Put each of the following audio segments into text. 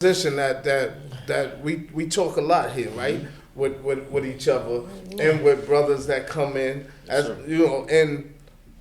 Position that we talk a lot here, right? With each other and with brothers that come in, as you know, and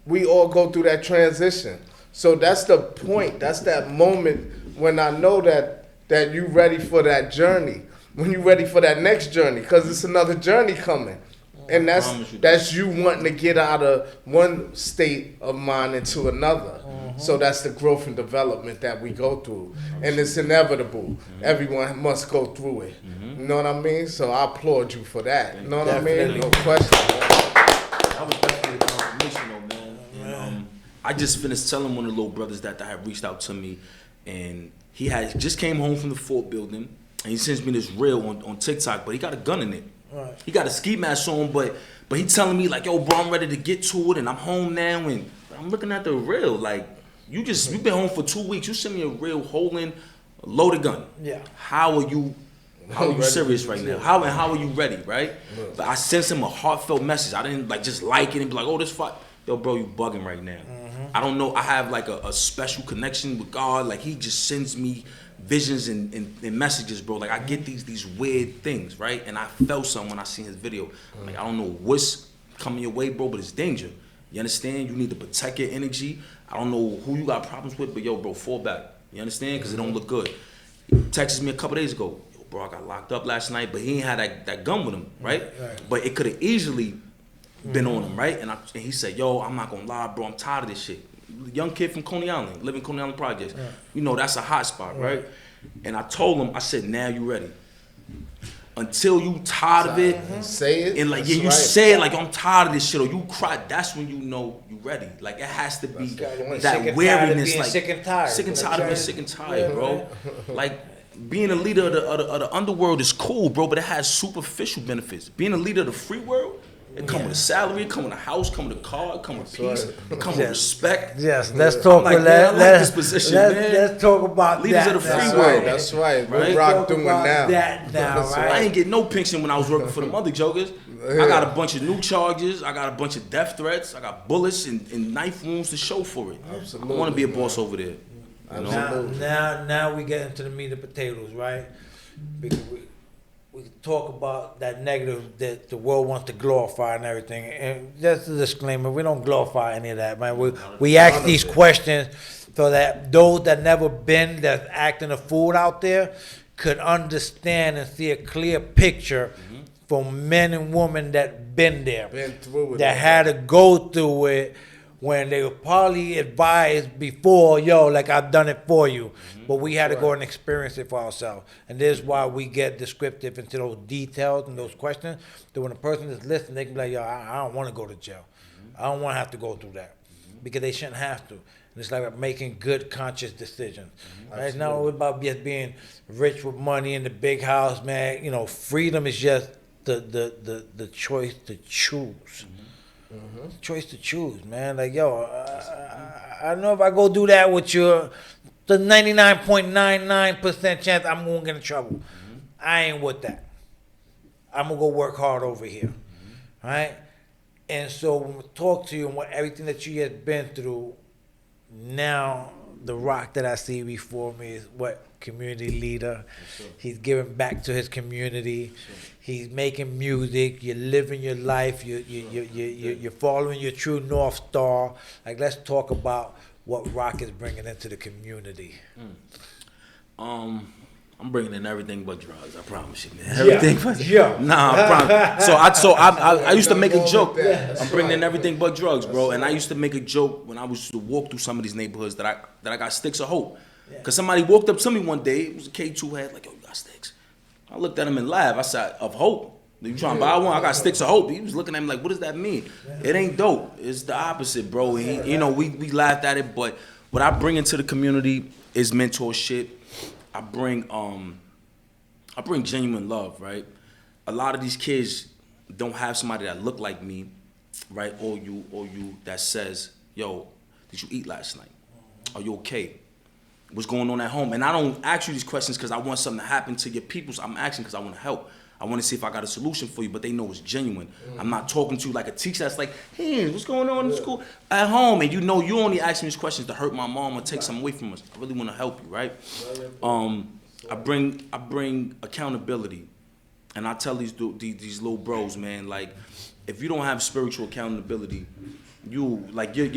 we all go through that transition. So that's the point. That's that moment when I know that you ready for that journey. When you ready for that next journey, because it's another journey coming. And that's you wanting to get out of one state of mind into another. So that's the growth and development that we go through. And it's inevitable. Everyone must go through it. You know what I mean? So I applaud you for that. You know what I mean? No question. That was definitely a confirmation though, man. And, I just finished telling one of the little brothers that had reached out to me, and he had just came home from the Fort building, and he sends me this reel on TikTok, but he got a gun in it. Right. He got a ski mask on, but he telling me like, yo, bro, I'm ready to get to it, and I'm home now, and I'm looking at the reel like, you've been home for 2 weeks. You send me a reel holding a loaded gun. Yeah. How are you serious right now? How are you ready, right? But I sent him a heartfelt message. I didn't just like it and be like, oh, this fuck. Yo, bro, you bugging right now. I don't know. I have like a special connection with God. Like he just sends me visions and messages, bro. Like I get these weird things, right? And I felt something when I seen his video. Like I don't know what's coming your way, bro, but it's danger. You understand? You need to protect your energy. I don't know who you got problems with, but yo, bro, fall back. You understand? Because it don't look good. He texted me a couple days ago. Yo, bro, I got locked up last night, but he ain't had that gun with him, right? But it could have easily been on him, right? And he said, yo, I'm not gonna lie, bro, I'm tired of this shit. Young kid from Coney Island, living Coney Island projects. You know, that's a hot spot, right? And I told him, I said, now you ready. Until you tired of it, say it. And like, yeah, you say it like, I'm tired of this shit, or you cry, that's when you know you ready. Like, it has to be that weariness. Like, sick and tired. Sick and tired of being sick and tired, bro. Like, being a leader of the underworld is cool, bro, but it has superficial benefits. Being a leader of the free world, it come with a salary, it come with a house, come with a car, it come with peace, it come with respect. Yes, let's talk about that. This position, man. Let's talk about leaders that. of the free world. That's right. What Rock doing now? That now, right? I ain't get no pension when I was working for the other jokers. I got a bunch of new charges. I got a bunch of death threats. I got bullets and knife wounds to show for it. Absolutely. I want to be a boss over there. Now we get into the meat and potatoes, right? Because we talk about that negative that the world wants to glorify and everything. And just a disclaimer, we don't glorify any of that, man. We ask these questions so that those that never been, that's acting a fool out there, could understand and see a clear picture from men and women that been there, that had to go through it, when they were probably advised before, yo, like I've done it for you. But we had to go and experience it for ourselves. And this is why we get descriptive into those details and those questions. That when a person is listening, they can be like, yo, I don't want to go to jail. I don't want to have to go through that. Because they shouldn't have to. And it's like making good, conscious decisions. Right now, it's about just being rich with money in the big house, man. You know, freedom is just the choice to choose. Choice to choose, man. Like, yo, I know if I go do that with you, the 99.99% chance I'm going to get in trouble. I ain't with that. I'm going to go work hard over here. Right? And so when we talk to you and everything that you have been through, now the Rock that I see before me is what? Community leader. He's giving back to his community. He's making music. You're living your life. You're following your true North Star. Like, let's talk about what Rock is bringing into the community. I'm bringing in everything but drugs. I promise you, man. Everything but Nah, I promise. So I used to make a joke. I'm bringing in everything but drugs, bro. And I used to make a joke when I was to walk through some of these neighborhoods that I got sticks of hope. Because somebody walked up to me one day, it was a K2 head, like, yo, you got sticks. I looked at him and laughed. I said, of hope? You trying to buy one? I got sticks of hope. He was looking at me like, what does that mean? It ain't dope. It's the opposite, bro. And we laughed at it, but what I bring into the community is mentorship. I bring genuine love, right? A lot of these kids don't have somebody that look like me, right? Or you that says, yo, did you eat last night? Are you okay? What's going on at home? And I don't ask you these questions because I want something to happen to your people. So I'm asking because I want to help. I want to see if I got a solution for you, but they know it's genuine. I'm not talking to you like a teacher that's like, hey, what's going on in school? At home, and you only asking these questions to hurt my mom or take something away from us. I really want to help you, right? I bring accountability, and I tell these little bros, man, like if you don't have spiritual accountability, you're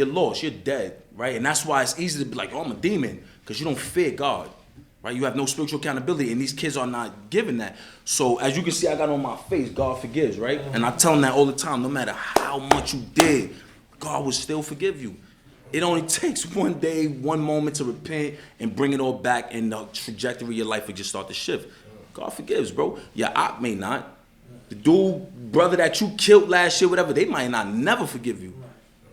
lost, you're dead, right? And that's why it's easy to be like, oh, I'm a demon, because you don't fear God, right? You have no spiritual accountability, and these kids are not given that. So as you can see, I got on my face, God forgives, right? And I tell them that all the time. No matter how much you did, God will still forgive you. It only takes one day, one moment to repent and bring it all back, and the trajectory of your life will just start to shift. God forgives, bro. Your op may not. The dude, brother that you killed last year, whatever, they might not never forgive you,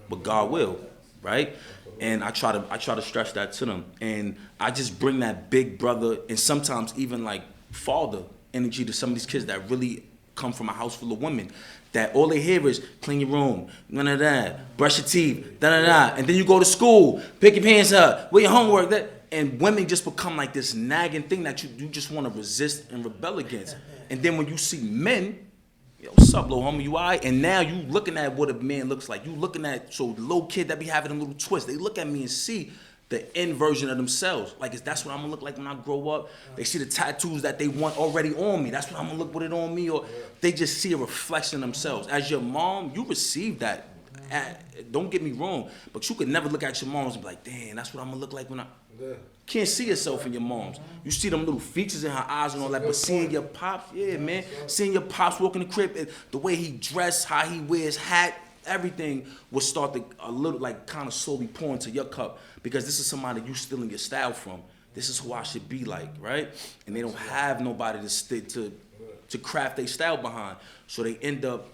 but God will, right? And I try to stress that to them, and I just bring that big brother and sometimes even like father energy to some of these kids that really come from a house full of women, that all they hear is clean your room, brush your teeth, and then you go to school, pick your pants up, with your homework, and women just become like this nagging thing that you just want to resist and rebel against. And then when you see men, yo, what's up, little homie, you all right? And now you looking at what a man looks like. You looking at, so the little kid that be having them little twists, they look at me and see the end version of themselves. Like, that's what I'm gonna look like when I grow up. They see the tattoos that they want already on me. That's what I'm gonna look with it on me. Or they just see a reflection of themselves. As your mom, you receive that. Don't get me wrong, but you could never look at your moms and be like, damn, that's what I'm gonna look like when I... Can't see yourself in your moms. You see them little features in her eyes and all that, but seeing your pops, yeah, man. Seeing your pops walk in the crib, the way he dressed, how he wears hat, everything will start to a little, like, kind of slowly pour into your cup, because this is somebody you stealing your style from. This is who I should be like, right? And they don't have nobody to stick to craft their style behind. So they end up,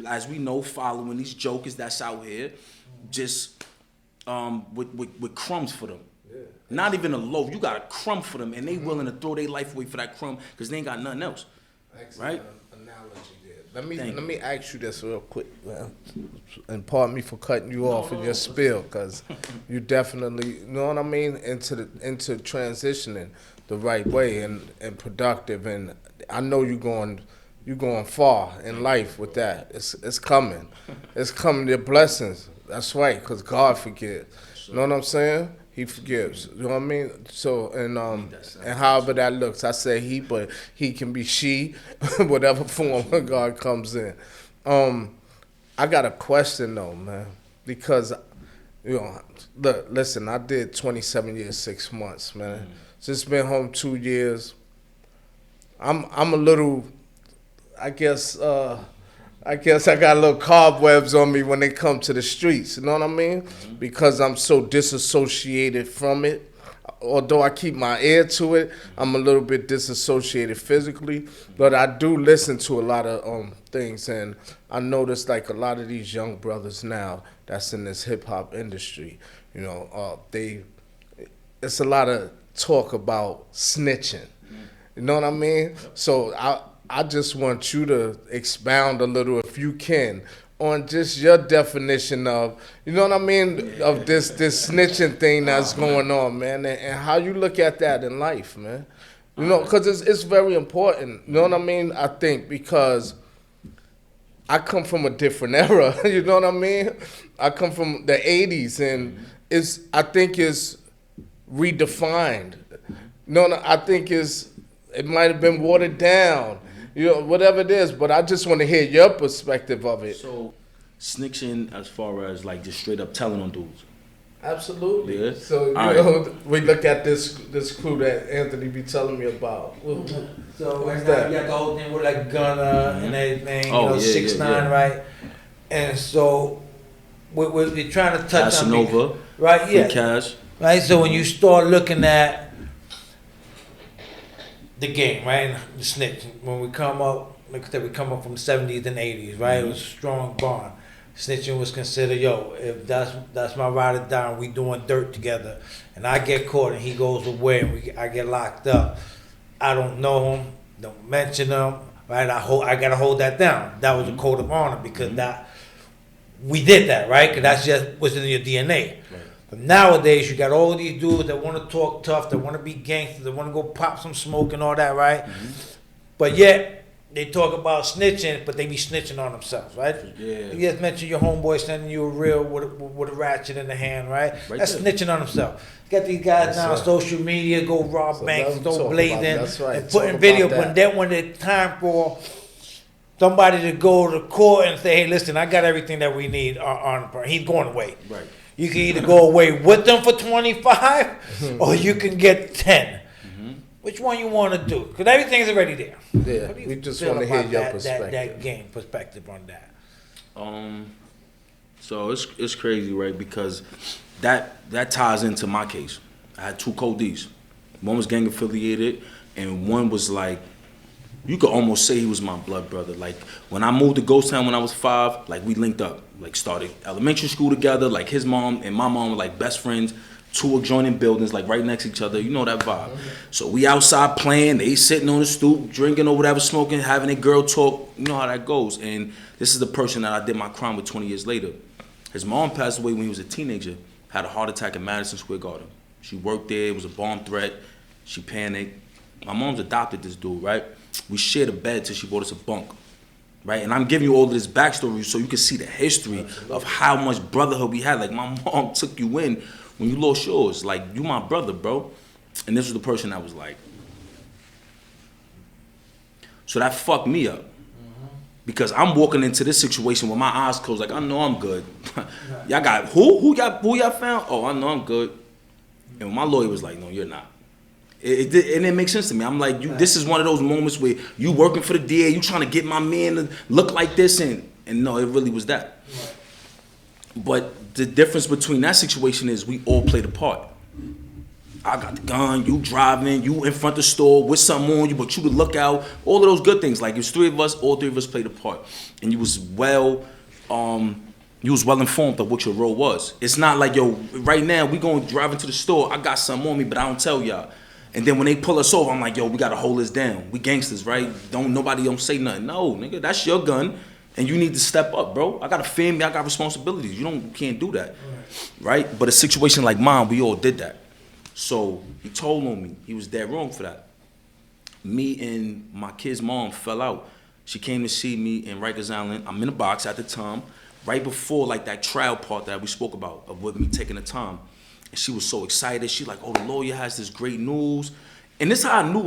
as we know, following these jokers that's out here, just with crumbs for them. Not even a loaf. You got a crumb for them, and they willing to throw their life away for that crumb because they ain't got nothing else. Right? Analogy there. Let me ask you this real quick, man. And pardon me for cutting you off in your spiel, because you definitely, you know what I mean, into transitioning the right way and productive. And I know you're going far in life with that. It's coming. It's coming. Your blessings. That's right, because God forgives. You know what I'm saying? He forgives. You know what I mean? So, and however that looks, I say he, but he can be she, whatever form God comes in. I got a question though, man, because, you know, look, listen, I did 27 years, 6 months, man. Just been home 2 years. I'm a little, I guess I got a little cobwebs on me when they come to the streets, you know what I mean? Because I'm so disassociated from it. Although I keep my ear to it, I'm a little bit disassociated physically. But I do listen to a lot of things, and I notice like a lot of these young brothers now that's in this hip hop industry, you know, it's a lot of talk about snitching. You know what I mean? So I just want you to expound a little, if you can, on just your definition of, you know what I mean, of this snitching thing that's going on, man, and how you look at that in life, man. You know, because it's very important, you know what I mean, I think, because I come from a different era, you know what I mean? I come from the 80s, and I think it's redefined. No, I think it might have been watered down. You know, whatever it is, but I just want to hear your perspective of it. So, snitching as far as like just straight up telling on dudes. Absolutely. Yeah. So, you know, we look at this crew that Anthony be telling me about. So what's that? that? You got the whole thing with like Gunna and everything, Oh, you know, yeah, 6ix9ine, right? And so we're trying to touch on Casanova, right? Yeah. Free Cash. Right. So when you start looking at the game, right, and the snitch, when we come up, like I said, we come up from the 70s and 80s, right? It was a strong bond. Snitching was considered, yo, if that's my ride or die, and we doing dirt together, and I get caught and he goes away and I get locked up, I don't know him, don't mention him, right? I gotta hold that down. That was a code of honor, because that we did that, right? Because that's just what's in your DNA. Right. But nowadays, you got all these dudes that want to talk tough, that want to be gangsters, that want to go pop some smoke and all that, right? But yet, they talk about snitching, but they be snitching on themselves, right? Yeah. You just mentioned your homeboy sending you a reel with a ratchet in the hand, right? Right That's there. snitching on himself. Got these guys That's now on right. social media, go rob So banks, let 'em go talk blazing, about it. That's right. and Talk putting about video. that. When it's time for somebody to go to court and say, "Hey, listen, I got everything that we need on he's going away." Right. You can either go away with them for 25, or you can get 10. Which one you want to do? Because everything's already there. Yeah, What do you we just feel want to hear about your that perspective. game perspective on that. So it's crazy, right? Because that ties into my case. I had 2 Codees. One was gang affiliated, and one was like, you could almost say he was my blood brother. Like when I moved to Ghost Town when I was 5, like we linked up, like started elementary school together. Like his mom and my mom were like best friends. 2 adjoining buildings, like right next to each other. You know that vibe. So we outside playing, they sitting on the stoop, drinking or whatever, smoking, having a girl talk. You know how that goes. And this is the person that I did my crime with 20 years later. His mom passed away when he was a teenager, had a heart attack in Madison Square Garden. She worked there, it was a bomb threat. She panicked. My mom's adopted this dude, right? We shared a bed till she bought us a bunk, right? And I'm giving you all of this backstory so you can see the history of how much brotherhood we had. Like my mom took you in when you lost yours. Like, you my brother, bro. And this was the person that was like. So that fucked me up. Because I'm walking into this situation with my eyes closed, like I know I'm good. Y'all got who y'all found? Oh, I know I'm good. And my lawyer was like, no, you're not. It didn't make sense to me. I'm like, this is one of those moments where you working for the DA, you trying to get my man to look like this, and no, it really was that. But the difference between that situation is we all played a part. I got the gun, you driving, you in front of the store with something on you, but you could look out, all of those good things. Like, it's 3 of us, all 3 of us played a part. And you was well informed of what your role was. It's not like, yo, right now, we going driving to the store, I got something on me, but I don't tell y'all. And then when they pull us over, I'm like, yo, we gotta hold this down. We gangsters, right? Nobody don't say nothing. No, nigga, that's your gun. And you need to step up, bro. I got a family, I got responsibilities. You can't do that, right? But a situation like mine, we all did that. So he told on me. He was dead wrong for that. Me and my kid's mom fell out. She came to see me in Rikers Island. I'm in the box at the time, right before like that trial part that we spoke about of with me taking the time. And she was so excited. She like, oh, the lawyer has this great news. And this is how I knew.